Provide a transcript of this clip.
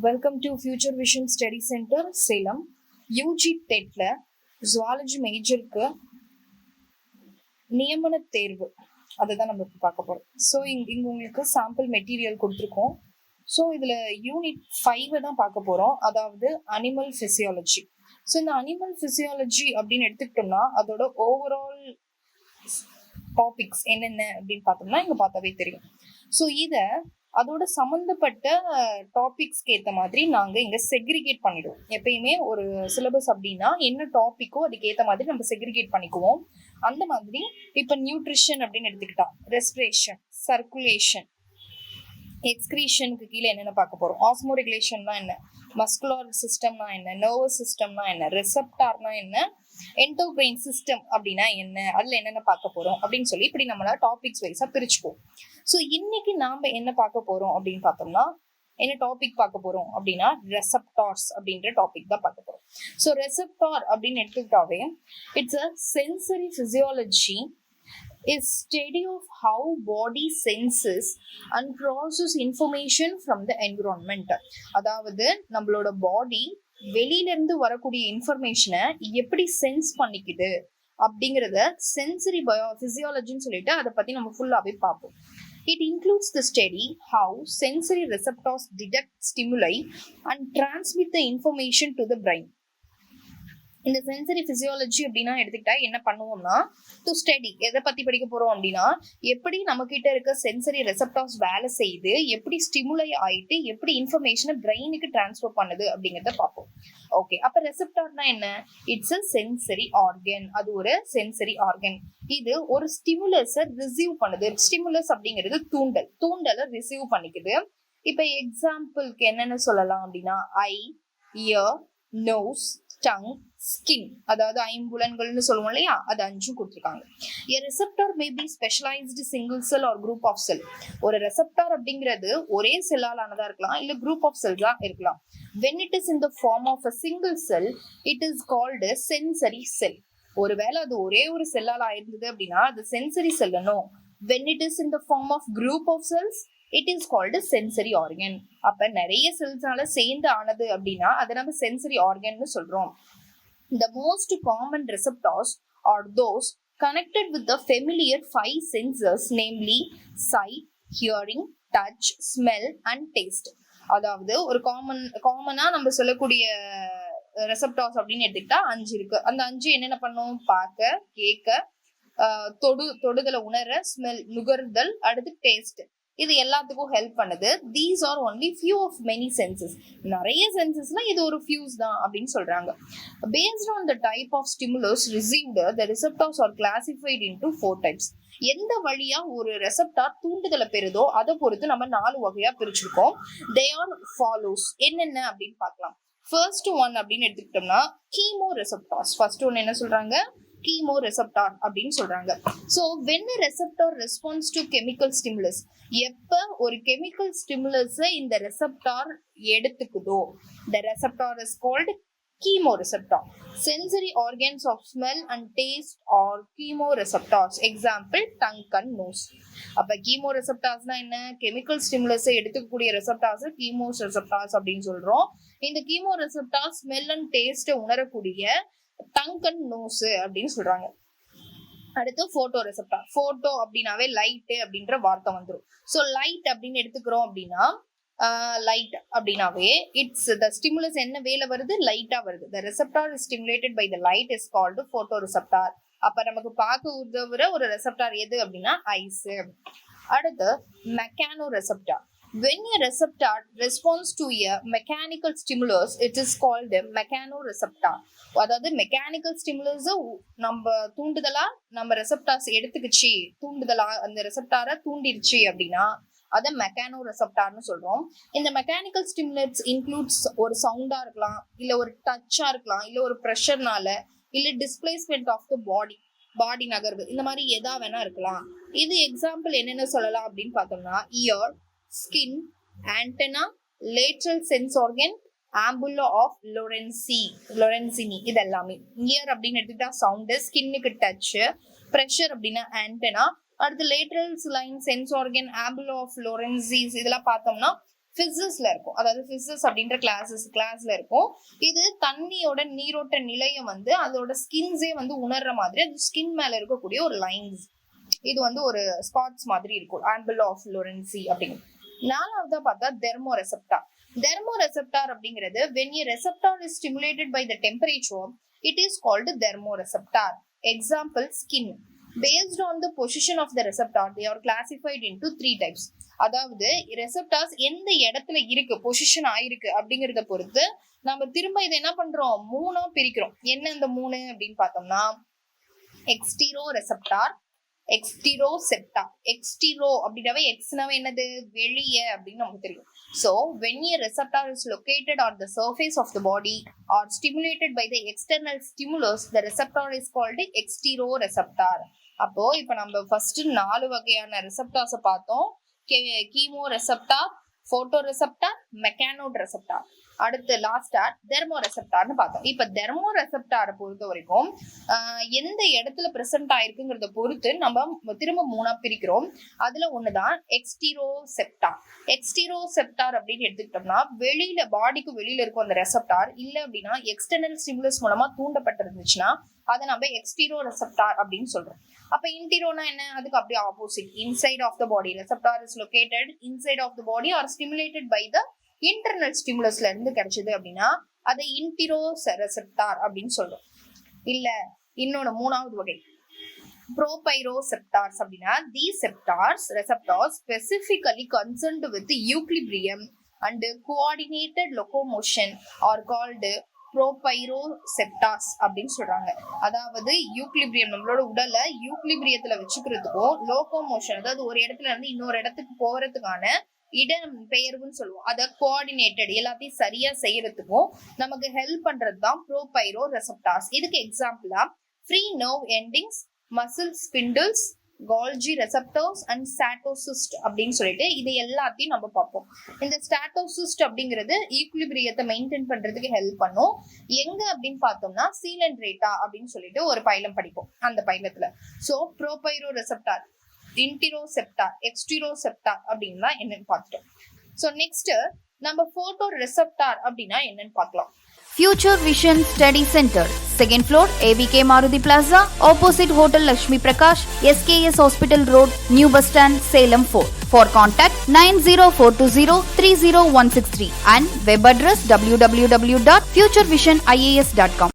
Welcome to future vision study centre Salem. UG டெட்ல zoology மேஜருக்கு நியமன தேர்வு அதை தான் நம்ம இப்போ பார்க்க போகிறோம். ஸோ இங்கே உங்களுக்கு சாம்பிள் மெட்டீரியல் கொடுத்துருக்கோம். ஸோ இதில் யூனிட் 5 தான் பார்க்க போகிறோம், அதாவது அனிமல் ஃபிசியாலஜி. ஸோ இந்த அனிமல் ஃபிசியாலஜி அப்படின்னு எடுத்துக்கிட்டோம்னா அதோட ஓவரால் டாபிக்ஸ் என்னென்ன அப்படின்னு பார்த்தோம்னா இங்கே பார்த்தாவே தெரியும். ஸோ இதை அதோட சம்மந்தப்பட்ட டாபிக்ஸ்க்கு ஏற்ற மாதிரி நாங்கள் இங்கே செக்ரிகேட் பண்ணிடுவோம். எப்பயுமே ஒரு சிலபஸ் அப்படின்னா என்ன டாப்பிக்கோ அதுக்கு ஏற்ற மாதிரி நம்ம செக்ரிகேட் பண்ணிக்குவோம். அந்த மாதிரி இப்போ நியூட்ரிஷன் அப்படின்னு எடுத்துக்கிட்டா ரெஸ்பிரேஷன், சர்க்குலேஷன், எக்ஸ்கிரீஷனுக்கு கீழே என்னென்ன பார்க்க போகிறோம், ஆஸ்மோரெகுலேஷன்னா என்ன, மஸ்குலர் சிஸ்டம்னா என்ன, நர்வஸ் சிஸ்டம்னா என்ன, ரெசப்டார்னா என்ன, என்டோக்ரைன் சிஸ்டம் அப்படின்னா என்ன, அதில் என்னென்ன பார்க்க போகிறோம் அப்படின்னு சொல்லி இப்படி நம்மளால டாபிக்ஸ் வைஸாக பிரிச்சுக்குவோம். ஸோ இன்னைக்கு நாம் என்ன பார்க்க போகிறோம் அப்படின்னு பார்த்தோம்னா என்ன டாபிக் பார்க்க போகிறோம் அப்படின்னா ரெசப்டார்ஸ் அப்படின்ற டாபிக் தான் பார்க்க போகிறோம். ஸோ ரெசப்டார் அப்படின்னு எடுத்துக்கிட்டாவே it's a sensory physiology is study of how body senses and process information from the environment. அதாவது நம்மளோட பாடி வெளியில இருந்து வரக்கூடிய இன்ஃபர்மேஷனை எப்படி சென்ஸ் பண்ணிக்குது அப்படிங்கிறத சென்சரி பிசியாலஜின்னு சொல்லிட்டு அதை பத்தி நம்ம ஃபுல்லாவே பார்ப்போம். It includes the study how sensory receptors detect stimuli and transmit the information to the brain. இந்த சென்சரி பிசியாலஜி அப்படின்னா எடுத்துக்கிட்டா என்ன பண்ணுவோம்னா டு ஸ்டடி எதை பத்தி படிக்க போறோம் அப்படின்னா எப்படி நம்ம கிட்ட இருக்க சென்சரி ரெசப்டார்ஸ் வேலை செய்யுது, எப்படி ஸ்டிமுலை ஆயிட்டு எப்படி இன்ஃபர்மேஷனை பிரெயினுக்கு டிரான்ஸ்ஃபர் பண்ணுது அப்படிங்கிறத பார்ப்போம். ஓகே, அப்ப ரெசப்டார்னா என்ன? It's a sensory organ. அது ஒரு சென்சரி ஆர்கன். இது ஒரு ஸ்டிமுலஸை ரிசீவ் பண்ணுது. ஸ்டிமுலஸ் அப்படிங்கிறது தூண்டலை ரிசீவ் பண்ணிக்குது. இப்ப எக்ஸாம்பிளுக்கு என்னென்ன சொல்லலாம் அப்படின்னா ஐ, இயர், நோஸ், டங், ஸ்கின், அதாவது ஐம்புலன்கள்னு சொல்லுவோம் இல்லையா, அது 5 கொடுத்துருக்காங்க. A receptor may be specialized single cell or group of cell. ஒரு ரெசப்டார் அப்படிங்கிறது ஒரே செல்லால் ஆனதா இருக்கலாம், இல்ல குரூப் ஆஃப் செல்ஸா இருக்கலாம். When it is in the form of a single cell, it is called a sensory cell. ஒருவேளை அது ஒரே ஒரு செல்லால் ஆயிருந்தது அப்படின்னா அது சென்சரி செல்லணும். When it is in the form of group of cells, it is called a sensory organ. அப்ப நிறைய செல்ஸ்னால சேர்ந்து ஆனது அப்படின்னா அதை நம்ம சென்சரி ஆர்கன்னு சொல்றோம். The most common receptors are those connected with the familiar 5 senses, namely sight, hearing, touch, smell and taste. அதாவது ஒரு காமனா நம்ம சொல்லக்கூடிய ரெசப்டார்ஸ் அப்படின்னு எடுத்துக்கிட்டா 5 இருக்கு. அந்த 5 என்னென்ன பண்ணும்? பார்க்க, கேட்க, தொடுதலை உணர, ஸ்மெல் நுகர்தல், அடுத்து டேஸ்ட், இது எல்லாத்துக்கும் ஹெல்ப் பண்ணுது. These are only few of many senses. நிறைய சென்சஸ்னா இது ஒரு ஃபியூஸ் தான் அப்படின்னு சொல்றாங்க. Based on the type of stimulus received, the receptors are classified into 4 types. எந்த வழியா ஒரு ரெசப்டார் தூண்டுதலை பெறுதோ அதை பொறுத்து நம்ம 4 வகையா பிரிச்சிருக்கோம். They are follows. என்னென்ன அப்படின்னு பார்க்கலாம். ஃபர்ஸ்ட் ஒன் அப்படின்னு எடுத்துக்கிட்டோம்னா கீமோ ரெசப்டார்ஸ். ஃபர்ஸ்ட் ஒன் என்ன சொல்றாங்க? கீமோ ரெசப்டார் அப்படின்னு சொல்றாங்க. So when receptor response to chemical stimulus, எப்ப ஒரு கெமிக்கல் ஸ்டிமுலஸை இந்த receptor எடுத்துக்குதோ the receptor is called chemoreceptor. Sensory organs of smell and taste are chemoreceptors. Example, tongue and nose. அப்ப chemoreceptorsனா என்ன? Chemical ஸ்டிமுலஸை எடுத்துக்கக்கூடிய receptors chemoreceptors அப்படின்னு சொல்றோம். இந்த chemoreceptors ஸ்மெல் அண்ட் டேஸ்ட் உணரக்கூடிய tongue and nose அப்படின்னு சொல்றாங்க. அடுத்து போட்டோ ரெசப்டார். போட்டோ அப்படின்னாவே லைட் அப்படின்ற வார்த்தை வந்துடும். ஸோ லைட் அப்படின்னு எடுத்துக்கிறோம் அப்படின்னா லைட் அப்படின்னாவே இட்ஸ் த ஸ்டிமுலஸ் என்ன வேலை வருது? லைட்டா வருது. The receptor is stimulated by the light is called photoreceptor. அப்ப நமக்கு பார்க்க உதவுற ஒரு ரெசப்டார் எது அப்படின்னா ஐஸ். அடுத்து mechano receptor. When a receptor responds to a mechanical stimulus, it is called a mechanoreceptor. அதாவது மெக்கானிக்கல் ஸ்டிமுலஸ் நம்ம தூண்டுதலா நம்ம ரெசப்டார்ஸ் எடுத்துக்கிச்சு, தூண்டுதலா அந்த ரெசப்டாரை தூண்டிருச்சு அப்படின்னா அதை மெக்கானோ ரெசப்டார்னு சொல்றோம். இந்த மெக்கானிக்கல் ஸ்டிமுலஸ் இன்க்ளூட்ஸ் ஒரு சவுண்டா இருக்கலாம், இல்ல ஒரு டச்சா இருக்கலாம், இல்ல ஒரு ப்ரெஷர்னால, இல்ல டிஸ்பிளேஸ்மெண்ட் ஆஃப் த பாடி நகர்வு, இந்த மாதிரி எதா வேணா இருக்கலாம். இது எக்ஸாம்பிள் என்னென்ன சொல்லலாம் அப்படின்னு பார்த்தோம்னா ear, skin, antenna, lateral sense organ, ampulla of Lorenzini, இது எல்லாமே. இயர் அப்படின்னு எடுத்துக்கிட்டா சவுண்டு, ஸ்கின்னுக்கு டச், ப்ரெஷர் அப்படின்னா ஆண்டனா, அடுத்து lateral line sense organ, ampulla of Lorenzini, இதெல்லாம் பார்த்தோம்னா பிசிக்ஸ்ல இருக்கும். அதாவது பிசிக்ஸ் அப்படின்ற கிளாஸ்ல இருக்கும். இது தண்ணியோட நீரோட்ட நிலையம் வந்து அதோட ஸ்கின்ஸே வந்து உணர்ற மாதிரி அது ஸ்கின் மேல இருக்கக்கூடிய ஒரு லைன்ஸ், இது வந்து ஒரு ஸ்பாட்ஸ் மாதிரி இருக்கும். ஆம்பிள் ஆஃப் லோரன்சி அப்படிங்கிறது. நாலாவதா பார்த்தா தெர்மோரெசெப்டார். தெர்மோரெசெப்டார் அப்படிங்கிறது when a receptor is stimulated by the temperature, it is called thermoreceptor. Example, skin. Based on the position of the receptor, they are classified into 3 types. அதாவது ரெசெப்டார்ஸ் எந்த இடத்துல இருக்கு, பொசிஷன் ஆயிருக்கு அப்படிங்கறத பொறுத்து நம்ம திரும்ப இதை என்ன பண்றோம், 3ஆ பிரிக்கிறோம். என்ன இந்த 3 அப்படின்னு பார்த்தோம்னா, எக்ஸ்டீரோ ரெசெப்டார், எக்ஸ்டீரோசெப்டார். எக்ஸ்டீரோ அப்படின்னாவே எக்ஸ்னாவே என்னது, வெளியே அப்படின்னு நமக்கு தெரியும். So when a receptor is located on the surface of the body or stimulated by the external stimulus, the receptor is called exteroreceptor. அப்போ இப்ப நம்ம ஃபர்ஸ்ட் 4 வகையான ரெசெப்டார்ஸை பார்த்தோம். Chemoreceptor, photoreceptor, mechanoreceptor. அடுத்து லாஸ்டா தெர்மோ ரெசெப்டார்னு பார்த்தோம். இப்ப தெர்மோ ரெசெப்டாரை பொறுத்த வரைக்கும் எந்த இடத்துல பிரசன்ட் ஆயிருக்குங்கிறத பொறுத்து நம்ம திரும்ப 3ஆ பிரிக்கிறோம். அதுல ஒண்ணுதான் எக்ஸ்டீரோசெப்டார். எக்ஸ்டீரோசெப்டார் அப்படின்னு எடுத்துக்கிட்டோம்னா வெளியில, பாடிக்கு வெளியில இருக்கும் அந்த ரெசெப்டார். இல்ல அப்படின்னா எக்ஸ்டர்னல் ஸ்டிமுலஸ் மூலமா தூண்டப்பட்டிருந்துச்சுன்னா அதை நம்ம எக்ஸ்டீரோ ரெசெப்டார் அப்படின்னு சொல்றோம். அப்ப இன்டீரோனா என்ன, அதுக்கு அப்படியே opposite. Inside of the body, receptor is located inside of the body or stimulated by the internal ஸ்டிமுலஸ்ல இருந்து கிடைச்சது அப்படின்னா அதை இன்டிரோ ரெசெப்டார் அப்படின்னு சொல்றோம். இல்ல இன்னொன்னு 3வது வகை ப்ரோபைரோசெப்டார்ஸ் அப்படின்னா these receptors specifically concerned with equilibrium and coordinated locomotion are called ப்ரோபைரோசெப்டார்ஸ் அப்படின்னு சொல்றாங்க. அதாவது யூக்லிபிரியம், நம்மளோட உடலை யூக்லிபிரியத்துல வச்சுக்கிறதுக்கும் லோகோமோஷன், அதாவது ஒரு இடத்துல இருந்து இன்னொரு இடத்துக்கு போறதுக்கான இடம் பெயர்வுன்னு சொல்லுவோம். அதை கோஆர்டினேட்டட் எல்லாத்தையும் சரியா செய்யறதுக்கும் நமக்கு ஹெல்ப் பண்றது தான் ப்ரோபைரோ ரெசெப்டார்ஸ். இதுக்கு எக்ஸாம்பிளா free nerve endings, muscle spindles, Golgi receptors and statocyst அப்படின்னு சொல்லிட்டு இது எல்லாத்தையும் நம்ம பார்ப்போம். இந்த ஸ்டாட்டோசிஸ்ட் அப்படிங்கிறது ஈக்குலிபிரியத்தை மெயின்டைன் பண்றதுக்கு ஹெல்ப் பண்ணும். எங்க அப்படின்னு பார்த்தோம்னா சீலன்ட்ரேட்டா அப்படின்னு சொல்லிட்டு ஒரு பைலம் படிப்போம். அந்த பைலத்துல சோ ப்ரோபைரோ ரெசெப்டார், இன்டிரோசெப்டார், எக்ஸ்டிரோசெப்டார் அப்படின்னா என்னன்னு பார்த்துட்டோம். ஸோ நெக்ஸ்ட் நம்ம போட்டோ ரெசெப்டார் அப்படின்னா என்னன்னு பார்க்கலாம். Future Vision Study Center, 2nd floor, ABK Maruti Plaza, opposite Hotel Lakshmi Prakash, SKS Hospital Road, New Bus Stand, Salem 4. For contact 90420 30163 and web address www.futurevision.ias.com.